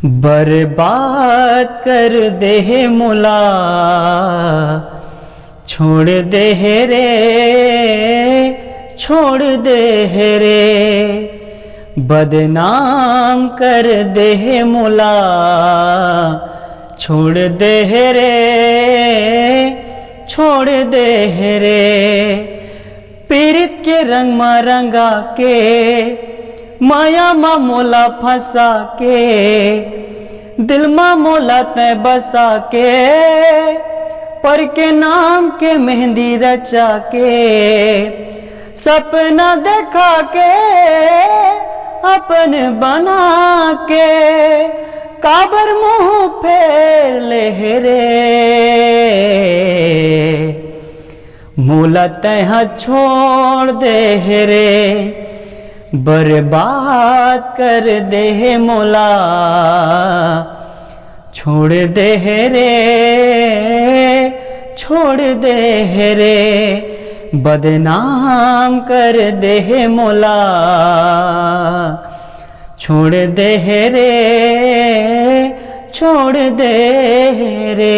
बर्बाद कर दे मुला, छोड़ दे रे, छोड़ दे रे, बदनाम कर दे मुला, छोड़ दे रे, छोड़ दे रे। पीरित के रंग में रंगा के, माया मा मोला फंसा के, दिल मा मोला तय बसा के, पर के नाम के मेहंदी रचा के, सपना देखा के अपन बना के, काबर मुंह फेर ले रे, मोला तय छोड़ दे रे, बर्बाद कर दे मोला, छोड़ दे रे, छोड़ दे रे, बदनाम कर दे मोला, छोड़ दे रे, छोड़ दे रे।